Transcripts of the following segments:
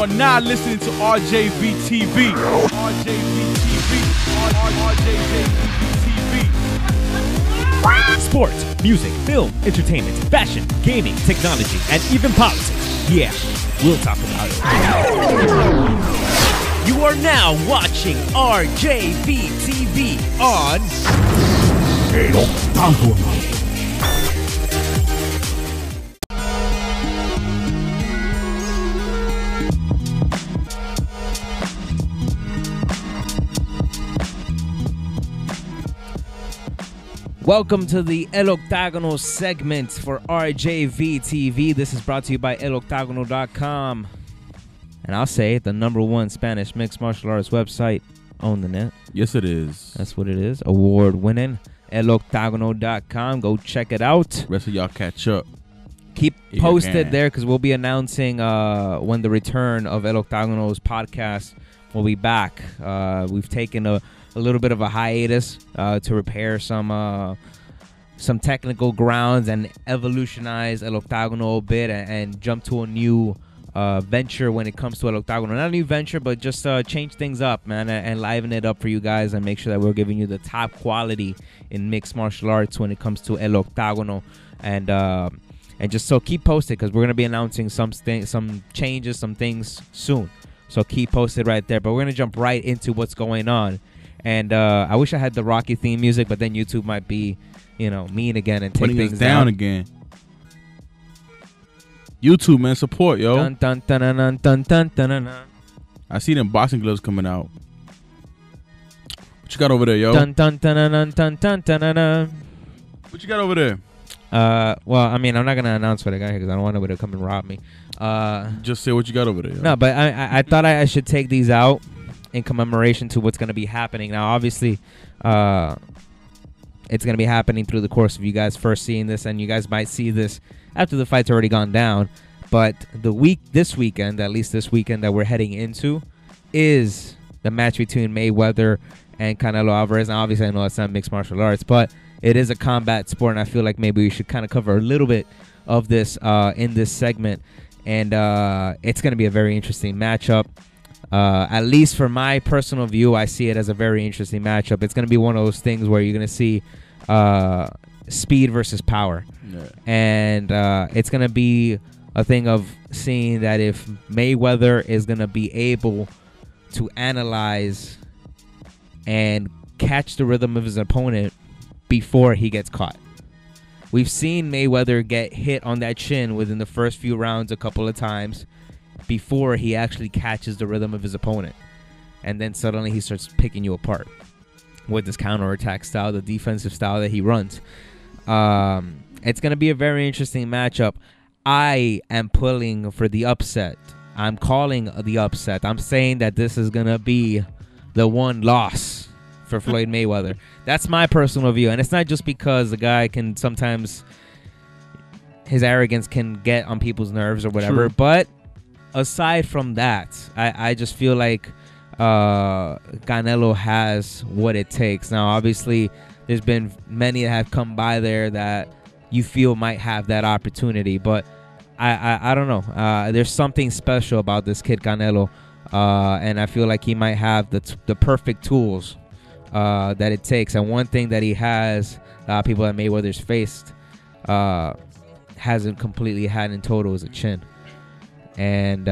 are now listening to RJV TV. RJV TV. RJV TV. Sports, music, film, entertainment, fashion, gaming, technology, and even politics. Yeah, we'll talk about it. You are now watching RJV TV on Octagono. Welcome to the El Octagono segment for RJV TV. This is brought to you by eloctagono.com. And I'll say it, the #1 Spanish mixed martial arts website on the net. Yes, it is. That's what it is. Award-winning. eloctagono.com. Go check it out. Rest of y'all catch up. Keep posted there because we'll be announcing when the return of El Octagono's podcast will be back. We've taken a little bit of a hiatus to repair some technical grounds and evolutionize El Octagono a bit and jump to a new venture when it comes to El Octagono. Not a new venture, but just change things up, man, and liven it up for you guys and make sure that we're giving you the top quality in mixed martial arts when it comes to El Octagono. And just so keep posted because we're going to be announcing some changes, some things soon. So keep posted right there. But we're going to jump right into what's going on. And I wish I had the Rocky theme music, but then YouTube might be, mean again and take things down again. YouTube, man, support, yo. Dun, dun, dun, dun, dun, dun, dun, dun, dun. I see them boxing gloves coming out. What you got over there, yo? Dun, dun, dun, dun, dun, dun, dun, dun, dun. What you got over there? Well, I mean, I'm not gonna announce what I got here because I don't want nobody to come and rob me. Just say what you got over there, yo. No, but I thought I should take these out in commemoration to what's going to be happening. Now, obviously, it's going to be happening through the course of you guys first seeing this, and you guys might see this after the fight's already gone down. But this weekend, at least this weekend that we're heading into, is the match between Mayweather and Canelo Alvarez. Now, obviously, I know it's not mixed martial arts, but it is a combat sport, and I feel like maybe we should kind of cover a little bit of this in this segment. And it's going to be a very interesting matchup. At least for my personal view, I see it as a very interesting matchup. It's going to be one of those things where you're going to see speed versus power. Yeah. And it's going to be a thing of seeing that if Mayweather is going to be able to analyze and catch the rhythm of his opponent before he gets caught. We've seen Mayweather get hit on that chin within the first few rounds a couple of times before he actually catches the rhythm of his opponent. And then suddenly he starts picking you apart with this counterattack style, the defensive style that he runs. It's going to be a very interesting matchup. I am pulling for the upset. I'm calling the upset. I'm saying that this is going to be the one loss for Floyd Mayweather. That's my personal view. And it's not just because the guy can sometimes, his arrogance can get on people's nerves or whatever. True. But aside from that, I just feel like Canelo has what it takes. Now, obviously, there's been many that have come by there that you feel might have that opportunity. But I don't know. There's something special about this kid, Canelo. And I feel like he might have the perfect tools that it takes. And one thing that he has, people that Mayweather's faced, hasn't completely had in total is a chin. And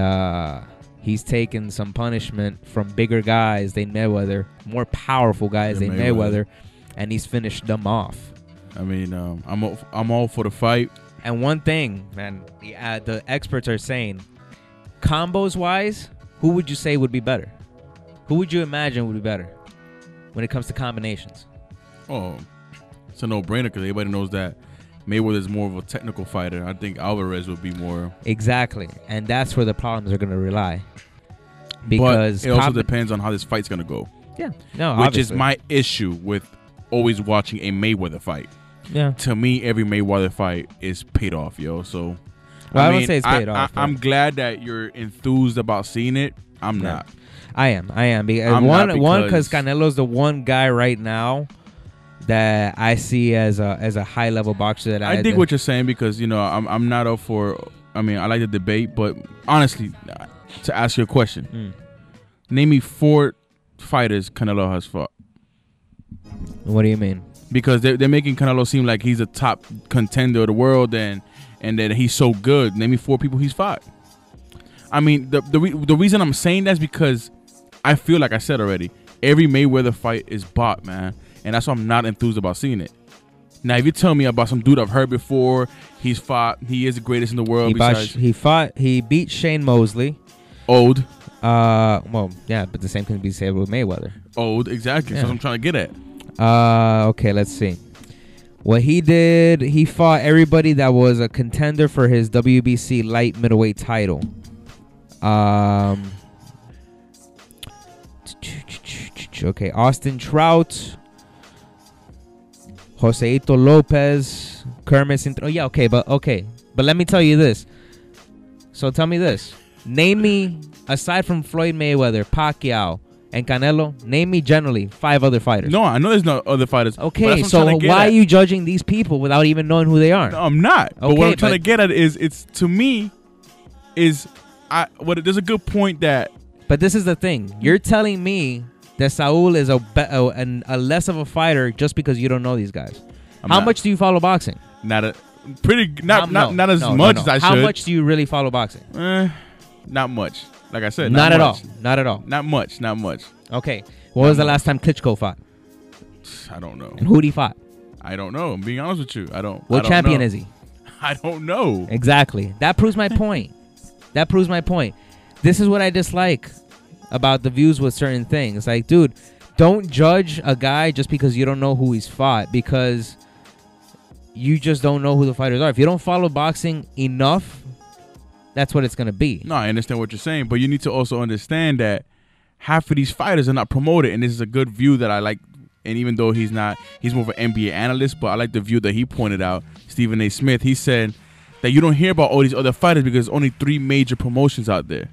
he's taken some punishment from bigger guys than Mayweather, more powerful guys than Mayweather, and he's finished them off. I mean, I'm all for the fight. And one thing, man, the experts are saying, combos-wise, who would you say would be better? Who would you imagine would be better when it comes to combinations? Oh, it's a no-brainer because everybody knows that Mayweather is more of a technical fighter. I think Alvarez would be more. Exactly. And that's where the problems are going to rely. Because but it also depends on how this fight's going to go. Yeah. No, which obviously is my issue with always watching a Mayweather fight. Yeah. To me, every Mayweather fight is paid off, yo. So, well, I don't say it's paid off. I'm glad that you're enthused about seeing it. I'm not. I am. Because Canelo's the one guy right now that I see as a high level boxer that I dig what you're saying because I'm not up for. I mean, I like the debate, but honestly, to ask you a question. Name me 4 fighters Canelo has fought. What do you mean? Because they're making Canelo seem like he's a top contender of the world and that he's so good. Name me 4 people he's fought. I mean, the reason I'm saying that is because I feel like I said already, every Mayweather fight is bought, man. And that's why I'm not enthused about seeing it. Now, if you tell me about some dude I've heard before, he's fought, he is the greatest in the world. He beat Shane Mosley. Old. Well, yeah, but the same can be said with Mayweather. Old, exactly. Yeah. So that's what I'm trying to get at. Okay, let's see. What he did, he fought everybody that was a contender for his WBC light middleweight title. Okay, Austin Trout, Joseito Lopez, Kermit Cintrón. Oh, yeah, okay, but let me tell you this. So tell me this. Name me, aside from Floyd Mayweather, Pacquiao, and Canelo, name me generally 5 other fighters. No, I know there's no other fighters. Okay, so why are you judging these people without even knowing who they are? No, I'm not. Okay, but what I'm trying to get at is, it's to me, there's a good point that. But this is the thing. You're telling me that Saul is a less of a fighter just because you don't know these guys. How much do you follow boxing? Not as much as I should. How much do you really follow boxing? Not much. Like I said, not at all. Not at all. Not much. Not much. Okay. What was the last time Klitschko fought? I don't know. And who'd he fought? I don't know. I'm being honest with you. I don't. What champion is he? I don't know. Exactly. That proves my point. That proves my point. This is what I dislike about the views with certain things. Like, dude, don't judge a guy just because you don't know who he's fought, because you just don't know who the fighters are. If you don't follow boxing enough, that's what it's going to be. No, I understand what you're saying, but you need to also understand that half of these fighters are not promoted, and this is a good view that I like. And even though he's more of an NBA analyst, but I like the view that he pointed out, Stephen A. Smith. He said that you don't hear about all these other fighters because there's only 3 major promotions out there.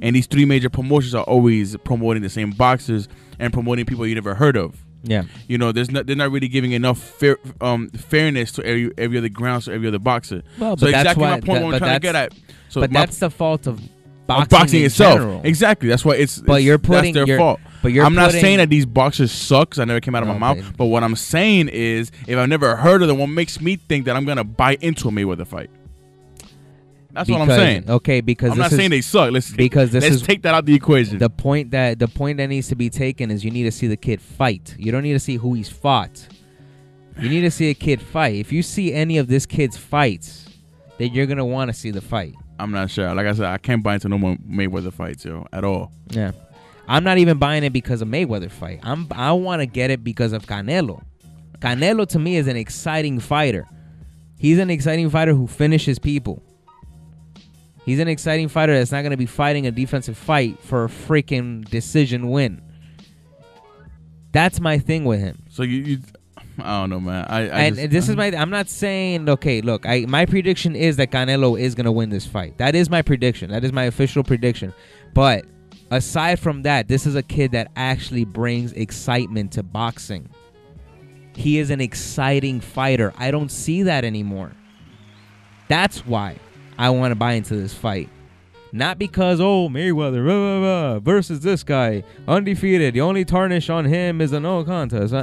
And these 3 major promotions are always promoting the same boxers and promoting people you never heard of. Yeah. You know, they're not really giving enough fairness to every other ground, to every other boxer. Well, so but exactly that's my point I'm trying to get at. So but that's the fault of boxing itself. General. Exactly. That's why that's their fault. But I'm not saying that these boxers suck, 'cause I never came out of my mouth. But what I'm saying is, if I've never heard of them, what makes me think that I'm going to buy into a Mayweather fight? That's what I'm saying. Okay, because I'm not saying they suck. Let's take that out the equation. The point that needs to be taken is you need to see the kid fight. You don't need to see who he's fought. You need to see a kid fight. If you see any of this kid's fights, then you're gonna want to see the fight. I'm not sure. Like I said, I can't buy into no more Mayweather fights, at all. Yeah, I'm not even buying it because of Mayweather fight. I want to get it because of Canelo. Canelo to me is an exciting fighter. He's an exciting fighter who finishes people. He's an exciting fighter that's not going to be fighting a defensive fight for a freaking decision win. That's my thing with him. So you I don't know, man. I'm not saying, okay, look, my prediction is that Canelo is going to win this fight. That is my prediction. That is my official prediction. But aside from that, this is a kid that actually brings excitement to boxing. He is an exciting fighter. I don't see that anymore. That's why I want to buy into this fight. Not because, Mayweather versus this guy, undefeated. The only tarnish on him is a no contest.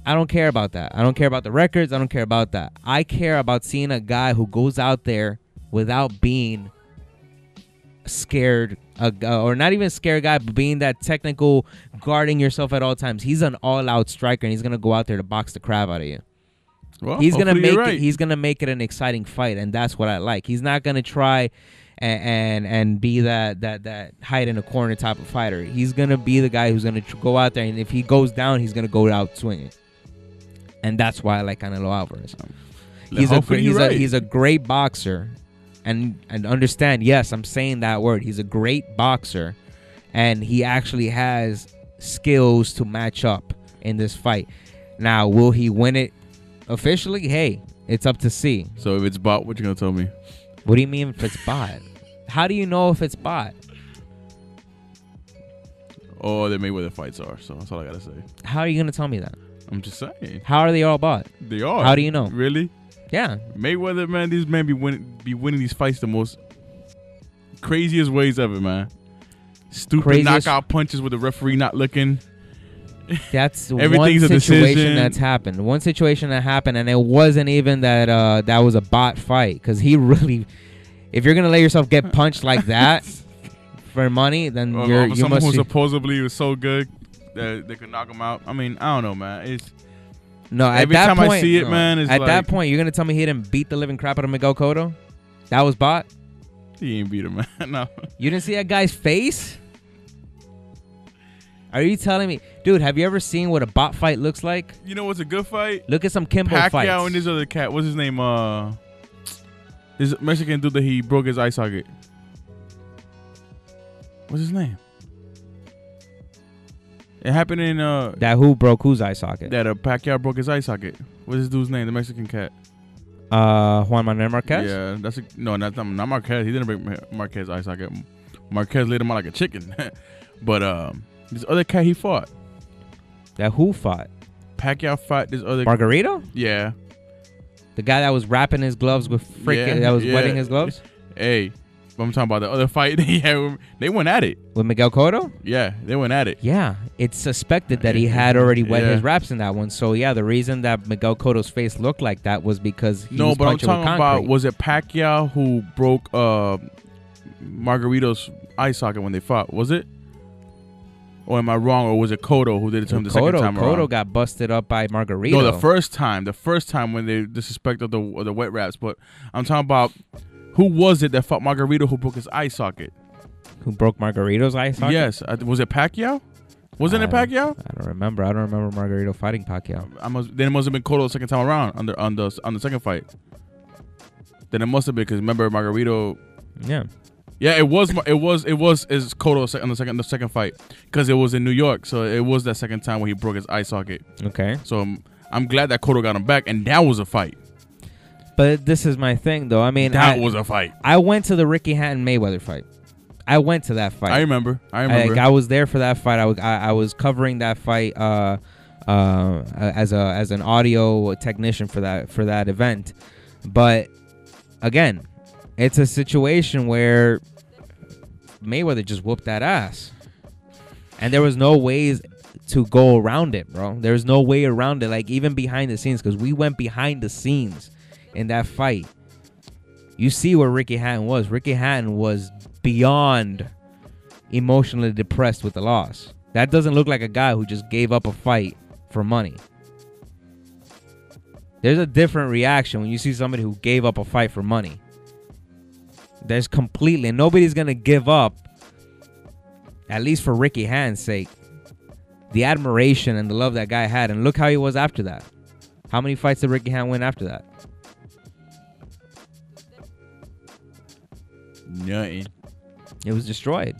I don't care about that. I don't care about the records. I don't care about that. I care about seeing a guy who goes out there without being scared, or not even scared guy, but being that technical, guarding yourself at all times. He's an all-out striker, and he's going to go out there to box the crap out of you. Well, he's gonna make it. He's gonna make it an exciting fight, and that's what I like. He's not gonna try and be that hide in a corner type of fighter. He's gonna be the guy who's gonna go out there, and if he goes down, he's gonna go out swinging. And that's why I like Canelo Alvarez. He's a great boxer, and understand. Yes, I'm saying that word. He's a great boxer, and he actually has skills to match up in this fight. Now, will he win it? Officially, hey, it's up to see. So if it's bought, what you gonna tell me? What do you mean if it's bought? How do you know if it's bought? Oh, the Mayweather fights are. So that's all I gotta say. How are you gonna tell me that? I'm just saying. How are they all bought? They are. How do you know? Really? Yeah. Mayweather, man, these men be winning these fights the most craziest ways ever, man. Stupid Craziest- knockout punches with the referee not looking. That's Everything's one a situation decision. that's happened. One situation that happened, and it wasn't even that that was a bot fight. Because he really, if you're gonna let yourself get punched like that for money, then you someone must. who supposedly was so good that they could knock him out. I mean, I don't know, man. It's No, at every that time point, I see it, man, it's at like, that point, you're gonna tell me he didn't beat the living crap out of Miguel Cotto? That was bot. he ain't beat him, man. No. You didn't see that guy's face? Are you telling me, dude? Have you ever seen what a bot fight looks like? You know what's a good fight? Look at some Kimbo Pacquiao fights. and this other cat. What's his name? This Mexican dude that he broke his eye socket. What's his name? It happened in That who broke whose eye socket? that Pacquiao broke his eye socket. What's this dude's name? The Mexican cat. Juan Manuel Marquez. Yeah, that's not Marquez. He didn't break Marquez's eye socket. Marquez laid him out like a chicken. But this other cat he fought. That who fought? Pacquiao fought this other. Margarito? Yeah. The guy that was wrapping his gloves with freaking that was wetting his gloves Hey, but I'm talking about the other fight they had. They went at it. with Miguel Cotto. Yeah, they went at it. Yeah, it's suspected that he had already wet Yeah. his wraps in that one. So yeah, the reason that Miguel Cotto's face looked like that was because he No, was but I'm punching with talking concrete. about, was it Pacquiao who broke Margarito's eye socket when they fought? Was it? Or am I wrong? Or was it Cotto who did it to him the second time around? Cotto got busted up by Margarito. No, the first time when they disrespected the wet wraps. But I'm talking about, who was it that fought Margarito who broke his eye socket? Who broke Margarito's eye socket? Yes, was it Pacquiao? Wasn't it Pacquiao? I don't remember. I don't remember Margarito fighting Pacquiao. Then it must have been Cotto the second time around on the second fight. Then it must have been, because remember Margarito. Yeah. Yeah, it was Cotto on the second fight, because it was in New York, so it was that second time when he broke his eye socket. Okay. So I'm glad that Cotto got him back, and that was a fight. But this is my thing, though. I mean, That was a fight. I went to the Ricky Hatton Mayweather fight. I went to that fight. I remember. I was there for that fight. I was covering that fight as an audio technician for that event. But again, it's a situation where Mayweather just whooped that ass, and there was no ways to go around it, bro. There's no way around it. Like, even behind the scenes, because we went behind the scenes in that fight. You see where Ricky Hatton was. Ricky Hatton was beyond emotionally depressed with the loss. That doesn't look like a guy who just gave up a fight for money. There's a different reaction when you see somebody who gave up a fight for money. There's completely, and nobody's going to give up, at least for Ricky Hatton's sake, the admiration and the love that guy had. And look how he was after that. How many fights did Ricky Hatton win after that? Nothing. It was destroyed.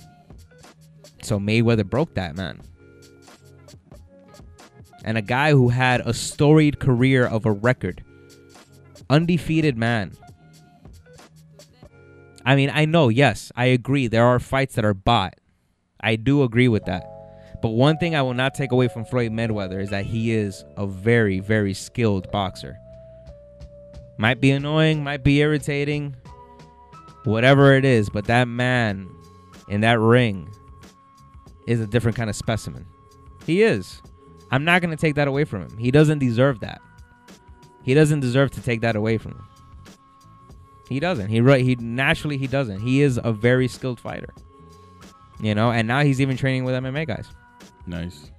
So Mayweather broke that, man. And a guy who had a storied career of a record. Undefeated man. I mean, I know, yes, I agree. There are fights that are bought. I do agree with that. But one thing I will not take away from Floyd Mayweather is that he is a very, very skilled boxer. Might be annoying, might be irritating, whatever it is, but that man in that ring is a different kind of specimen. He is. I'm not going to take that away from him. He doesn't deserve that. He doesn't deserve to take that away from him. He doesn't. He naturally he doesn't. He is a very skilled fighter. You know, and now he's even training with MMA guys. Nice.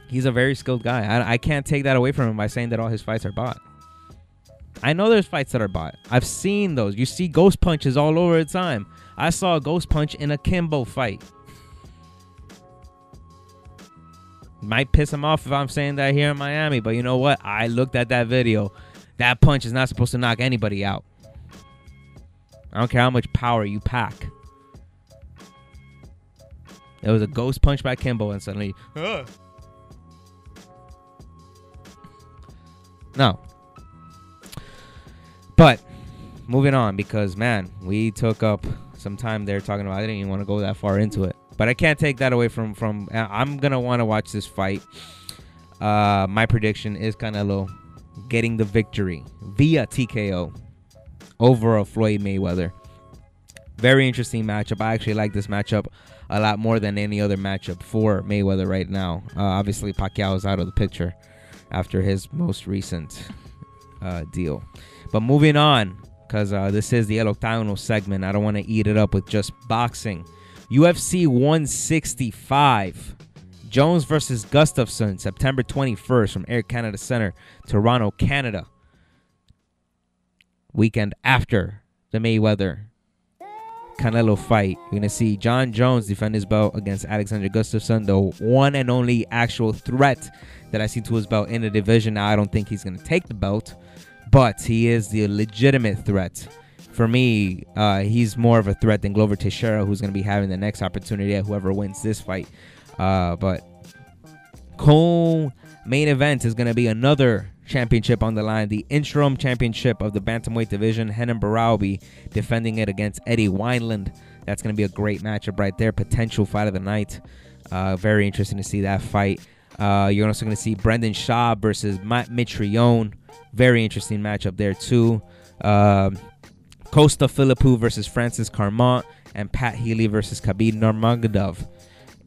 He's a very skilled guy. I can't take that away from him by saying that all his fights are bought. I know there's fights that are bought. I've seen those. You see ghost punches all over the time. I saw a ghost punch in a Kimbo fight. Might piss him off if I'm saying that here in Miami, but you know what? I looked at that video. That punch is not supposed to knock anybody out. I don't care how much power you pack. There was a ghost punch by Kimbo and suddenly... No. But, moving on, because, man, we took up some time there talking about... I didn't even want to go that far into it. But I can't take that away from I'm going to want to watch this fight. My prediction is Canelo getting the victory via TKO over a Floyd Mayweather. Very interesting matchup. I actually like this matchup a lot more than any other matchup for Mayweather right now. Obviously, Pacquiao is out of the picture after his most recent deal. But moving on, because this is the El Octagono segment, I don't want to eat it up with just boxing. UFC 165. Jones versus Gustafsson, September 21st from Air Canada Center, Toronto, Canada. Weekend after the Mayweather Canelo fight. You're going to see John Jones defend his belt against Alexander Gustafsson, the one and only actual threat that I see to his belt in the division. Now, I don't think he's going to take the belt, but he is the legitimate threat. For me, he's more of a threat than Glover Teixeira, who's going to be having the next opportunity at whoever wins this fight. But co-main event is going to be another championship on the line, the interim championship of the bantamweight division. Renan Barão will be defending it against Eddie Wineland. That's going to be a great matchup right there. Potential fight of the night. Very interesting to see that fight. You're also going to see Brendan Schaub versus Matt Mitrione. Very interesting matchup there too. Costa Philippou versus Francis Carmont, and Pat Healy versus Khabib Nurmagomedov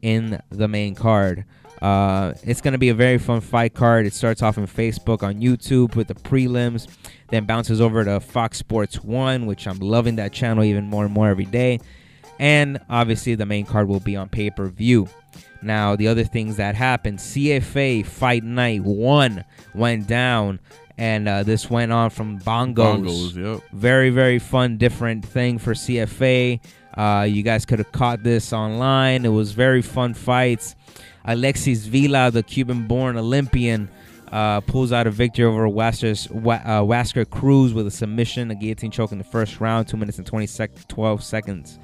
in the main card. It's going to be a very fun fight card. It starts off on Facebook, on YouTube with the prelims, then bounces over to Fox Sports 1, which I'm loving that channel even more and more every day. And obviously the main card will be on pay-per-view. Now, the other things that happened, CFA Fight Night 1 went down, and this went on from Bongos. Yep. Very, very fun, different thing for CFA. You guys could have caught this online. It was very fun fights. Alexis Villa, the Cuban-born Olympian, pulls out a victory over Wasker Cruz with a submission, a guillotine choke in the first round, 2 minutes and 12 seconds.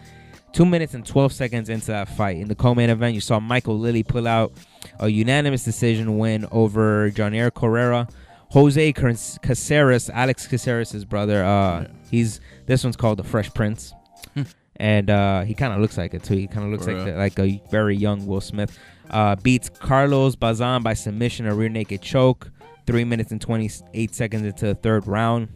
2 minutes and 12 seconds into that fight. In the co-main event, you saw Michael Lilly pull out a unanimous decision win over Jonier Correra. Jose Caceres, Alex Caceres' brother, this one's called the Fresh Prince. And he kind of looks like it, too. He kind of looks like a very young Will Smith. Beats Carlos Bazan by submission, a rear naked choke. 3 minutes and 28 seconds into the third round.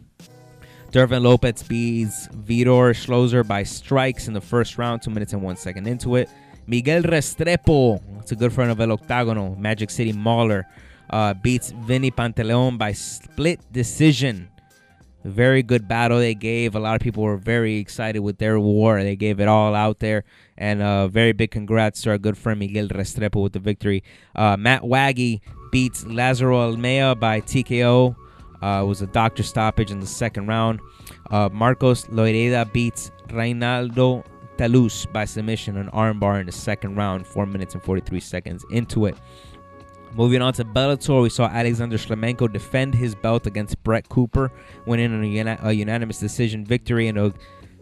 Dervin Lopez beats Vitor Schlozer by strikes in the first round, 2 minutes and 1 second into it. Miguel Restrepo, it's a good friend of El Octagono, Magic City Mauler, beats Vinny Pantaleon by split decision. Very good battle they gave. A lot of people were very excited with their war. They gave it all out there. And very big congrats to our good friend Miguel Restrepo with the victory. Matt Waggy beats Lazaro Almeida by TKO. It was a doctor stoppage in the second round. Marcos Loireda beats Reinaldo Talus by submission, an armbar in the second round, 4 minutes and 43 seconds into it. Moving on to Bellator, we saw Alexander Shlemenko defend his belt against Brett Cooper, winning a unanimous decision victory in a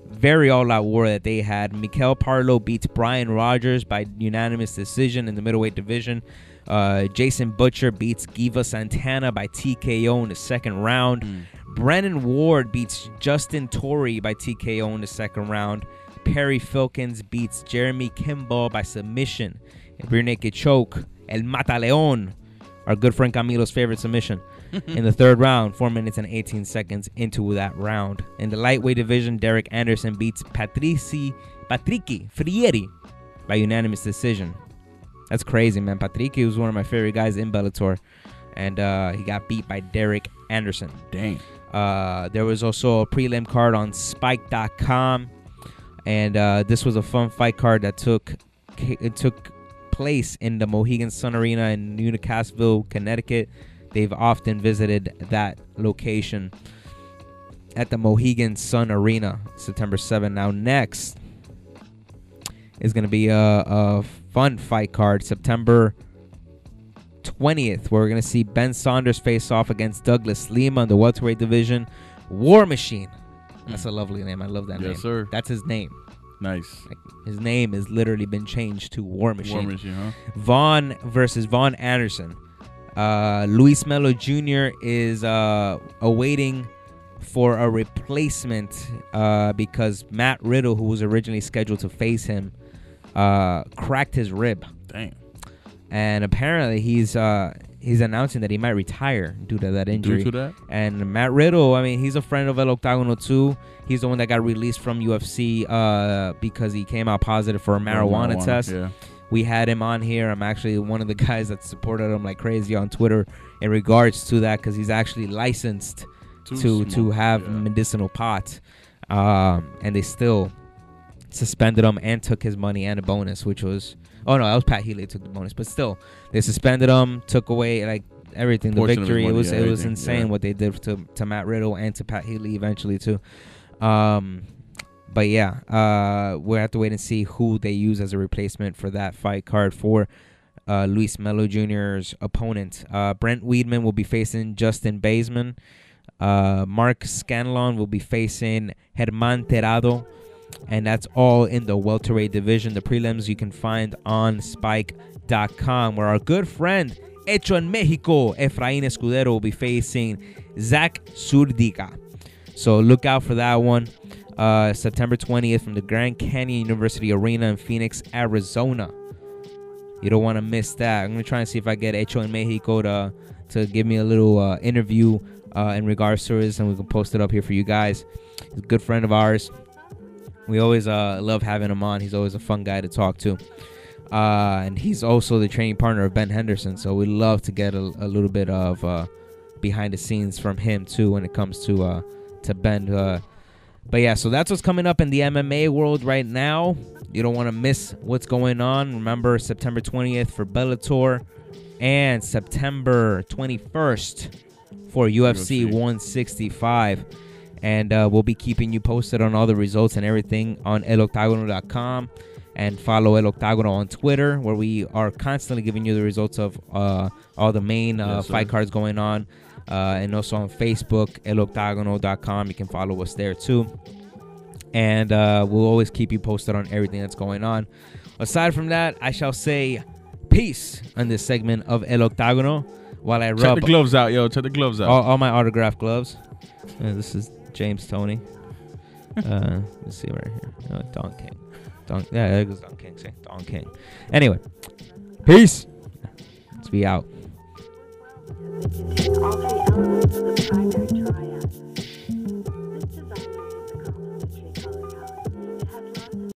very all-out war that they had. Mikel Parlo beats Brian Rogers by unanimous decision in the middleweight division. Jason Butcher beats Giva Santana by TKO in the second round. Brennan Ward beats Justin Torrey by TKO in the second round. Perry Filkins beats Jeremy Kimball by submission, a rear naked choke. El Mataleon, our good friend Camilo's favorite submission, in the third round, 4 minutes and 18 seconds into that round. In the lightweight division, Derek Anderson beats Patricky Frieri by unanimous decision. That's crazy, man. Patricky was one of my favorite guys in Bellator, and he got beat by Derek Anderson. Dang. There was also a prelim card on Spike.com, and this was a fun fight card that took place in the Mohegan Sun Arena in Newcastle, Connecticut. They've often visited that location at the Mohegan Sun Arena, September 7th. Now, next is going to be a fun fight card, September 20th, where we're going to see Ben Saunders face off against Douglas Lima in the welterweight division. War Machine. That's a lovely name. I love that name. Yes, sir. That's his name. Nice. Like, his name has literally been changed to War Machine. War Machine, huh? Vaughn versus Vaughn Anderson. Luis Melo Jr. is awaiting for a replacement because Matt Riddle, who was originally scheduled to face him, cracked his rib. Dang. And apparently he's he's announcing that he might retire due to that injury. Due to that? And Matt Riddle, I mean, he's a friend of El Octagono too. He's the one that got released from UFC because he came out positive for a marijuana test. Yeah. We had him on here. I'm actually one of the guys that supported him like crazy on Twitter in regards to that, because he's actually licensed to have medicinal pot. And they still suspended him and took his money and a bonus, which was... Oh, no, that was Pat Healy took the bonus. But still, they suspended him, took away like everything, the victory. It was insane what they did to Matt Riddle and to Pat Healy eventually too. But yeah, we'll have to wait and see who they use as a replacement for that fight card for Luis Melo Jr.'s opponent. Brent Weidman will be facing Justin Baseman. Mark Scanlon will be facing Germán Terrado. And that's all in the welterweight division. The prelims you can find on Spike.com, where our good friend Hecho en Mexico, Efraín Escudero, will be facing Zach Zúñiga. So look out for that one. September 20th from the Grand Canyon University Arena in Phoenix, Arizona. You don't want to miss that. I'm going to try and see if I get Hecho en Mexico to give me a little interview in regards to this, and we can post it up here for you guys. He's a good friend of ours. We always love having him on. He's always a fun guy to talk to. And he's also the training partner of Ben Henderson, so we love to get a little bit of behind the scenes from him, too, when it comes to Ben. But yeah, so that's what's coming up in the MMA world right now. You don't want to miss what's going on. Remember, September 20th for Bellator and September 21st for UFC 165. And we'll be keeping you posted on all the results and everything on eloctagono.com. And follow El Octagono on Twitter, where we are constantly giving you the results of all the main fight cards going on. And also on Facebook, eloctagono.com. You can follow us there too. And we'll always keep you posted on everything that's going on. Aside from that, I shall say peace on this segment of El Octagono while I rub... Check the gloves out, yo. Check the gloves out. All my autographed gloves. This is James Toney. Let's see right here. Don King. Yeah, there goes Don King. Say Don King. Anyway, peace. Let's be out.